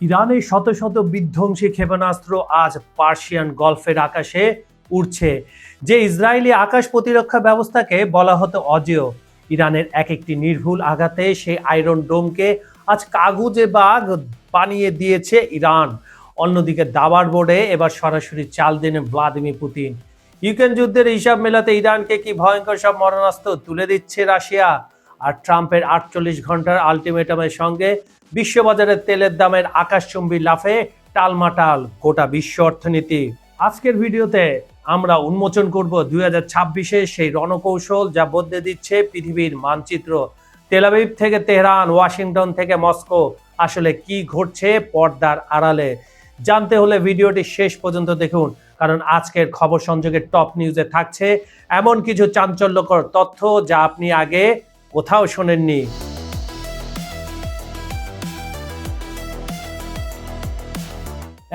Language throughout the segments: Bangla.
ইরানের শত শত বিধ্বংসী ক্ষেপণাস্ত্র আজ পার্সিয়ান গলফের আকাশে উড়ছে। যে ইসরায়েলি আকাশ প্রতিরক্ষা ব্যবস্থাকে বলা হতো অজেয়, ইরানের এক একটি নির্ভুল আঘাতে সেই আয়রন ডোমকে আজ কাগুজে বাগ বানিয়ে দিয়েছে ইরান। অন্যদিকে দাবার বোর্ডে এবার সরাসরি চাল দিনে ভ্লাদিমির পুতিন। ইউক্রেন যুদ্ধের হিসাব মেলাতে ইরানকে কি ভয়ঙ্কর সব মরণাস্ত্র তুলে দিচ্ছে রাশিয়া। আর ট্রাম্পের 48 ঘন্টার আলটিমেটামের সঙ্গে বিশ্ববাজারে তেলের দামের আকাশচুম্বী লাফে টালমাটাল গোটা বিশ্ব অর্থনীতি। আজকের ভিডিওতে আমরা উন্মোচন করব 2026-এর সেই রণকৌশল যা বদলে দিচ্ছে পৃথিবীর মানচিত্র। তেল আবিব থেকে তেহরান, ওয়াশিংটন থেকে মস্কো, আসলে কি ঘটছে পর্দার আড়ালে। জানতে হলে ভিডিওটি শেষ পর্যন্ত দেখুন, কারণ আজকের খবর সংযোগের টপ নিউজে থাকছে এমন কিছু চাঞ্চল্যকর তথ্য যা আপনি আগে কোথাও শোনেননি।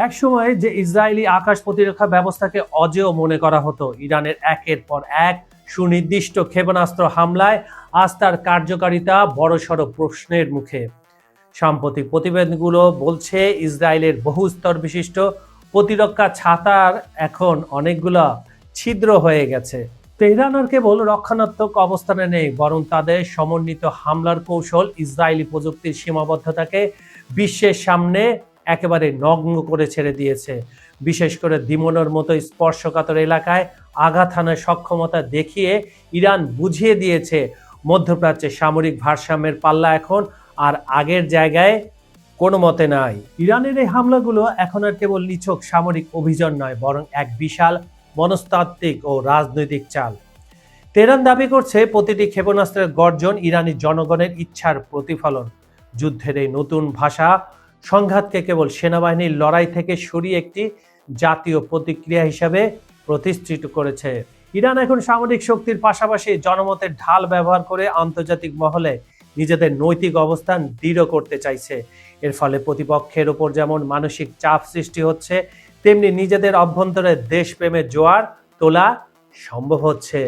এক সময় যে ইসরায়েলি আকাশ প্রতিরক্ষা ব্যবস্থাকে অজেয় মনে করা হতো, ইরানের একের পর এক সুনির্দিষ্ট ক্ষেপণাস্ত্র হামলায় আজ তার কার্যকারিতা বড়সড় প্রশ্নের মুখে। সাম্প্রতিক প্রতিবেদনগুলো বলছে ইসরায়েলের বহুস্তর বিশিষ্ট প্রতিরক্ষা ছাতার এখন অনেকগুলো ছিদ্র হয়ে গেছে। তেহরান আর কেবল রক্ষণাত্মক অবস্থানে নেই, বরং তাদের সমন্বিত হামলার কৌশল ইসরায়েলি প্রযুক্তির সীমাবদ্ধতাকে বিশ্বের সামনে একেবারে নগ্ন করে ছেড়ে দিয়েছে। বিশেষ করে দিমনের মতো স্পর্শকাতর এলাকায় আঘাত হানার সক্ষমতা দেখিয়ে ইরান বুঝিয়ে দিয়েছে মধ্যপ্রাচ্যে সামরিক ভারসাম্যের পাল্লা এখন আর আগের জায়গায় কোনো মতে নাই। ইরানের এই হামলাগুলো এখন আর কেবল নিছক সামরিক অভিযান নয়, বরং এক বিশাল মনস্তাত্ত্বিক ও রাজনৈতিক চাল। তেহরান দাবি করছে প্রতিটি ক্ষেপণাস্ত্রের গর্জন ইরানি জনগণের ইচ্ছার প্রতিফলন। যুদ্ধের এই নতুন ভাষা সংঘাতকে কেবল সেনাবাহিনীর লড়াই থেকে সরিয়ে একটি জাতীয় প্রতিক্রিয়া হিসাবে প্রতিষ্ঠিত করেছে। ইরান এখন সামরিক শক্তির পাশাপাশি জনমতের ঢাল ব্যবহার করে আন্তর্জাতিক মহলে নিজেদের নৈতিক অবস্থান দৃঢ় করতে চাইছে। এর ফলে প্রতিপক্ষের ওপর যেমন মানসিক চাপ সৃষ্টি হচ্ছে, তেমনি নিজেদের অভ্যন্তরে দেশপ্রেমের জোয়ার তোলা সম্ভব হচ্ছে।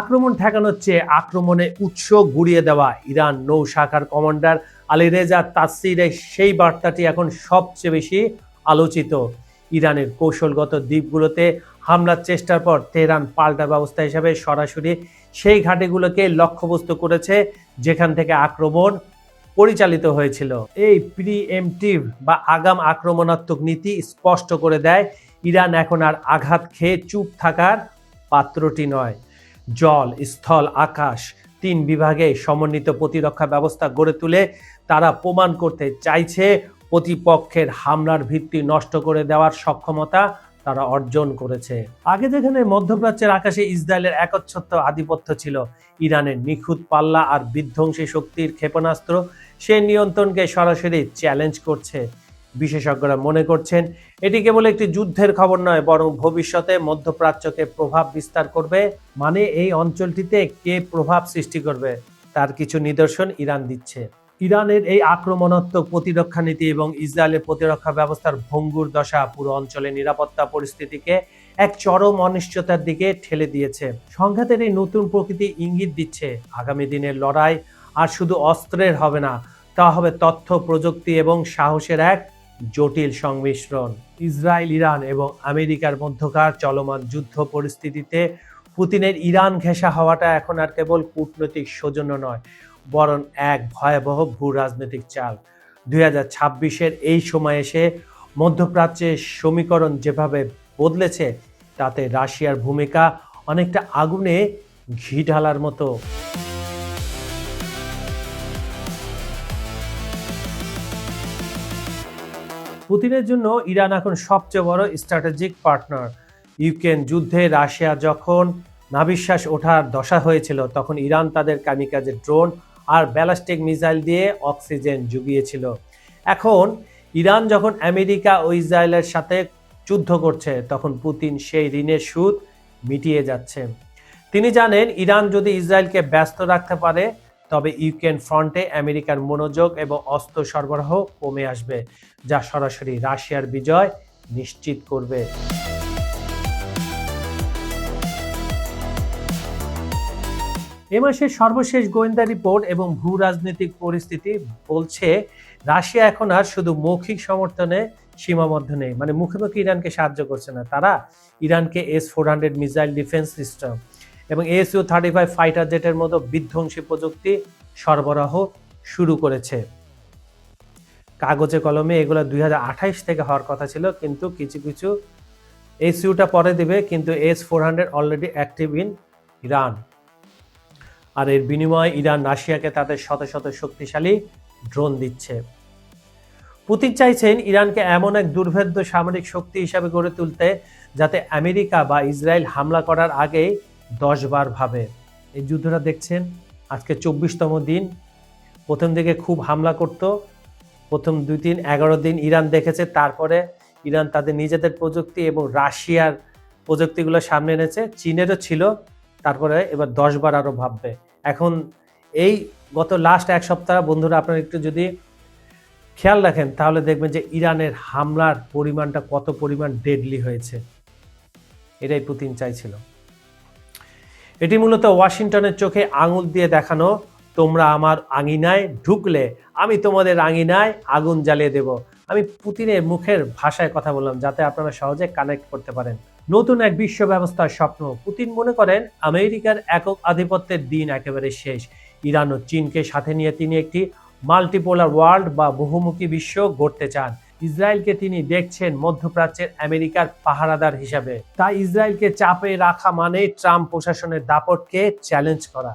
আক্রমণ ঠেকানোর চেয়ে আক্রমণে উৎস গুড়িয়ে দেওয়া ইরান নৌ শাখার কমান্ডার আলীরেজা তাসসিরের সেই বার্তাটি এখন সবচেয়ে বেশি আলোচিত। ইরানের কৌশলগত দ্বীপগুলোতে হামলার চেষ্টার পর তেহরান পাল্টা ব্যবস্থা হিসাবে সরাসরি সেই ঘাঁটিগুলোকে লক্ষ্যবস্তু করেছে যেখান থেকে আক্রমণ পরিচালিত হয়েছিল। এই প্রিএমটিভ বা আগাম আক্রমণাত্মক নীতি স্পষ্ট করে দেয় ইরান এখন আর আঘাত খেয়ে চুপ থাকার পাত্রটি নয়। জল, স্থল, আকাশ তিন বিভাগে সমন্বিত প্রতিরক্ষা ব্যবস্থা গড়ে তুলে তারা প্রমাণ করতে চাইছে প্রতিপক্ষের হামলার ভিত্তি নষ্ট করে দেওয়ার সক্ষমতা তারা অর্জন করেছে। আগে যেখানে মধ্যপ্রাচ্যের আকাশে ইসরায়েলের একচ্ছত্র আধিপত্য ছিল, ইরানের নিখুঁত পাল্লা আর বিধ্বংসী শক্তির ক্ষেপণাস্ত্র সেই নিয়ন্ত্রণকে সরাসরি চ্যালেঞ্জ করছে। বিশেষজ্ঞরা মনে করছেন এটি কেবল একটি যুদ্ধের খবর নয়, বরং ভবিষ্যতে মধ্যপ্রাচ্যকে প্রভাব বিস্তার করবে। মানে এই অঞ্চলটিতে কে প্রভাব সৃষ্টি করবে তার কিছু নিদর্শন ইরান দিচ্ছে। ইরানের এই আক্রমণাত্মক প্রতিরক্ষা নীতি এবং ইসরায়েলের প্রতিরক্ষা ব্যবস্থার ভঙ্গুর দশা পুরো অঞ্চলের নিরাপত্তা পরিস্থিতিকে এক চরম অনিশ্চয়তার দিকে ঠেলে দিয়েছে। সংঘাতের এই নতুন প্রকৃতি ইঙ্গিত দিচ্ছে আগামী দিনের লড়াই আর শুধু অস্ত্রের হবে না, তা হবে তথ্য, প্রযুক্তি এবং সাহসের এক জটিল সংমিশ্রণ। ইসরায়েল, ইরান এবং আমেরিকার মধ্যকার চলমান যুদ্ধ পরিস্থিতিতে পুতিনের ইরান ঘেঁষা হওয়াটা এখন আর কেবল কূটনৈতিক সৌজন্য নয়, বরং এক ভয়াবহ ভূ রাজনৈতিক চাল। 2026-এর এই সময় এসে মধ্যপ্রাচ্যের সমীকরণ যেভাবে বদলেছে, তাতে রাশিয়ার ভূমিকা অনেকটা আগুনে ঘি ঢালার মতো। পুতিনের জন্য ইরান এখন সবচেয়ে বড় স্ট্র্যাটেজিক পার্টনার। ইউক্রেন যুদ্ধে রাশিয়া যখন নাভিশ্বাস ওঠার দশা হয়েছিল, তখন ইরান তাদের কামিকাজে ড্রোন আর ব্যালিস্টিক মিসাইল দিয়ে অক্সিজেন জুগিয়েছিল। এখন ইরান যখন আমেরিকা ও ইসরায়েলের সাথে যুদ্ধ করছে, তখন পুতিন সেই ঋণের সুদ মিটিয়ে যাচ্ছে। তিনি জানেন ইরান যদি ইসরায়েলকে ব্যস্ত রাখতে পারে, তবে ইউক্রেন ফ্রন্টে আমেরিকার মনোযোগ এবং অস্ত্র সরবরাহ কমে আসবে, যা সরাসরি রাশিয়ার বিজয় নিশ্চিত করবে। এ মাসের সর্বশেষ গোয়েন্দা রিপোর্ট এবং ভূ রাজনৈতিক পরিস্থিতি বলছে রাশিয়া এখন আর শুধু মৌখিক সমর্থনে সীমাবদ্ধ নেই, মানে মুখে মুখে ইরানকে সাহায্য করছে না, তারা ইরানকে S-400 মিসাইল ডিফেন্স সিস্টেম এবং Su-35 ফাইটার জেটের মতো বিধ্বংসী প্রযুক্তি সরবরাহ শুরু করেছে। কাগজে কলমে এগুলো 2028 থেকে হওয়ার কথা ছিল, কিন্তু কিছু কিছু Su-টা পরে দেবে, কিন্তু S-400 already active in Iran. আর এর বিনিময়ে ইরান রাশিয়াকে তাদের শত শত শক্তিশালী ড্রোন দিচ্ছে। পুতিন চাইছেন ইরানকে এমন এক দুর্ভেদ্য সামরিক শক্তি হিসাবে গড়ে তুলতে যাতে আমেরিকা বা ইসরায়েল হামলা করার আগেই 10 বার ভাবে। এই যুদ্ধটা দেখছেন আজকে 24তম দিন। প্রথম দিকে খুব হামলা করত, প্রথম 2-3-11 দিন ইরান দেখেছে, তারপরে ইরান তাদের নিজেদের প্রযুক্তি এবং রাশিয়ার প্রযুক্তিগুলো সামনে এনেছে, চীনেরও ছিল, তারপরে এবার 10 বার আরও ভাববে। এখন এই গত লাস্ট এক সপ্তাহ বন্ধুরা আপনারা একটু যদি খেয়াল রাখেন তাহলে দেখবেন যে ইরানের হামলার পরিমাণটা কত পরিমাণ ডেডলি হয়েছে। এটাই পুতিন চাইছিল। এটি মূলত ওয়াশিংটনের চোখে আঙুল দিয়ে দেখানো, তোমরা আমার আঙিনায় ঢুকলে আমি তোমাদের আঙিনায় আগুন জ্বালিয়ে দেব। আমি পুতিনের মুখের ভাষায় কথা বললাম যাতে আপনারা সহজে কানেক্ট করতে পারেন। নতুন এক বিশ্ব ব্যবস্থার স্বপ্ন। পুতিন মনে করেন আমেরিকার একক আধিপত্যের দিন একেবারে শেষ। ইরান ও চীনকে সাথে নিয়ে তিনি একটি মাল্টিপোলার ওয়ার্ল্ড বা বহুমুখী বিশ্ব গড়তে চান। ইসরায়েলকে তিনি দেখছেন মধ্যপ্রাচ্যের আমেরিকার পাহারাদার হিসাবে। তাই ইসরায়েলকে চাপে রাখা মানে ট্রাম্প প্রশাসনের দাপটকে চ্যালেঞ্জ করা।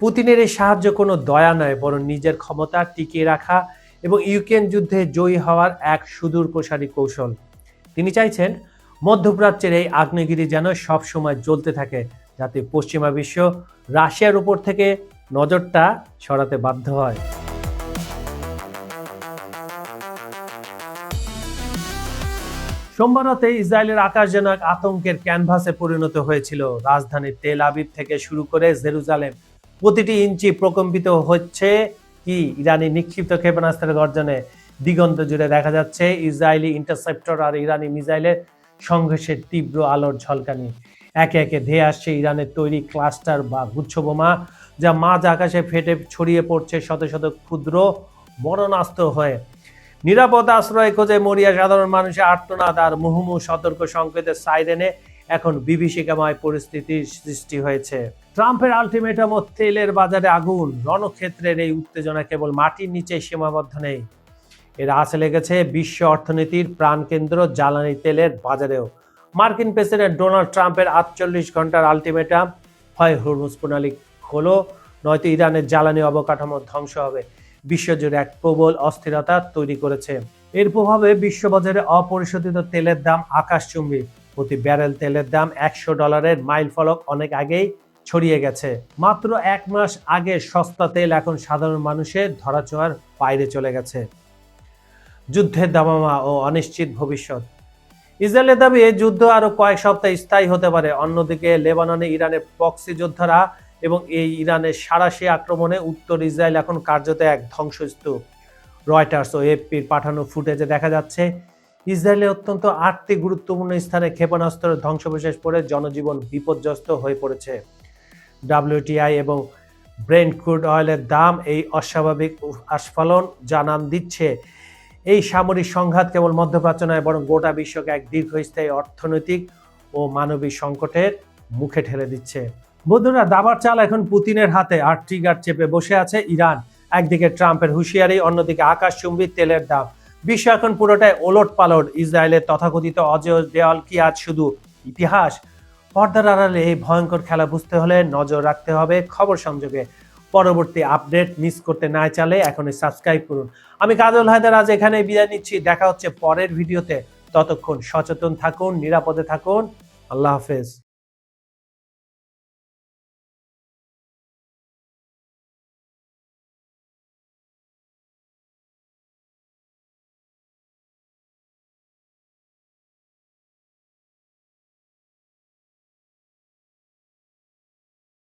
পুতিনের এই সাহায্য কোনো দয়া নয়, বরং নিজের ক্ষমতা টিকিয়ে রাখা এবং ইউক্রেন যুদ্ধে জয়ী হওয়ার এক সুদূর প্রসারী কৌশল। তিনি চাইছেন মধ্যপ্রাচ্যের এই আগ্নেয়গিরি যেন সবসময় জ্বলতে থাকে, যাতে পশ্চিমা বিশ্ব রাশিয়ার উপর থেকে নজরটা সরাতে বাধ্য হয়। সোমবার রাতে ইসরায়েলের আকাশ যেন এক আতঙ্কের ক্যানভাসে পরিণত হয়েছিল। রাজধানী তেল আবিব থেকে শুরু করে জেরুজালেম প্রতিটি ইঞ্চি প্রকম্পিত হচ্ছে কি ইরানি নিক্ষিপ্ত ক্ষেপণাস্ত্রের গর্জনে। দিগন্ত জুড়ে দেখা যাচ্ছে ইসরায়েলি ইন্টারসেপ্টর আর ইরানি মিসাইলের সংঘর্ষের তীব্র আলোর ঝলকানি। একে একে ধেয়ে আসছে ইরানের তৈরি ক্লাস্টার বা গুচ্ছ বোমা, যা মাঝ আকাশে ফেটে ছড়িয়ে পড়ছে শত শত ক্ষুদ্র মরণাস্ত্র হয়ে। নিরাপদ আশ্রয় খোঁজে মরিয়া সাধারণ মানুষের আর্তনাদ আর মুহুর্মুহু সতর্ক সংকেতের সাইরেনে এখন বিভীষিকাময় পরিস্থিতির সৃষ্টি হয়েছে। ট্রাম্পের আলটিমেটাম ও তেলের বাজারে আগুন। রণক্ষেত্রের এই উত্তেজনা কেবল মাটির নিচে সীমাবদ্ধ নেই, এর আঁচে লেগেছে বিশ্ব অর্থনীতির প্রাণকেন্দ্র জ্বালানি তেলের বাজারেও। মার্কিন প্রেসিডেন্ট ডোনাল্ড ট্রাম্পের 48 ঘন্টার আলটিমেটাম, হয় হরমুজ প্রণালী খোলো নয়তো ইরানের জ্বালানি অবকাঠামো ধ্বংস হবে, বিশ্বজুড়ে এক প্রবল অস্থিরতা তৈরি করেছে। এর প্রভাবে বিশ্ববাজারে অপরিশোধিত তেলের দাম আকাশচুম্বী। প্রতি ব্যারেল তেলের দাম $100 মাইল ফলক অনেক আগেই ছড়িয়ে গেছে। মাত্র 1 মাস আগে সস্তা তেল এখন সাধারণ মানুষের ধরাছোঁয়ার বাইরে চলে গেছে। যুদ্ধের দামামা ও অনিশ্চিত ভবিষ্যৎ। ইসরায়েলের দাবি এই যুদ্ধ আরো কয়েক সপ্তাহ স্থায়ী হতে পারে। অন্যদিকে লেবাননে ইরানের প্রক্সি যোদ্ধারা এবং এই ইরানের সাঁড়াশি আক্রমণে উত্তর ইসরায়েল এখন কার্যত এক ধ্বংসস্তূপ। রয়টার্স ও এএফপির পাঠানো ফুটেজে দেখা যাচ্ছে ইসরায়েলের অত্যন্ত আর্থিক গুরুত্বপূর্ণ স্থানে ক্ষেপণাস্ত্রের ধ্বংসবিশেষ পড়ে জনজীবন বিপর্যস্ত হয়ে পড়েছে। WTI এবং ব্রেন্ট ক্রুড অয়েলের দাম এই অস্বাভাবিক আস্ফালন জানান দিচ্ছে এই সামরিক সংঘাত কেবল মধ্যপ্রাচ্য নয়, বরং গোটা বিশ্বকে এক দীর্ঘস্থায়ী অর্থনৈতিক ও মানবিক সংকটের মুখে ঠেলে দিচ্ছে। বন্ধুরা, দাবার চাল এখন পুতিনের হাতে, আর ট্রিগার চেপে বসে আছে ইরান। একদিকে ট্রাম্পের হুঁশিয়ারি, অন্যদিকে আকাশচুম্বী তেলের দাম। বিশ্ব এখন পুরোটাই ওলট পালট। ইসরায়েলের তথাকথিত অজেয় দেওয়াল কি আজ শুধু ইতিহাস? পর্দার আড়ালে এই ভয়ঙ্কর খেলা বুঝতে হলে নজর রাখতে হবে খবর সংযোগে। পরবর্তী আপডেট মিস করতে না চাইলে এখনই সাবস্ক্রাইব করুন। আমি কাজল হায়দার আজ এখানে বিদায় নিচ্ছি। দেখা হচ্ছে পরের ভিডিওতে। ততক্ষণ সচেতন থাকুন, নিরাপদে থাকুন। আল্লাহ হাফেজ।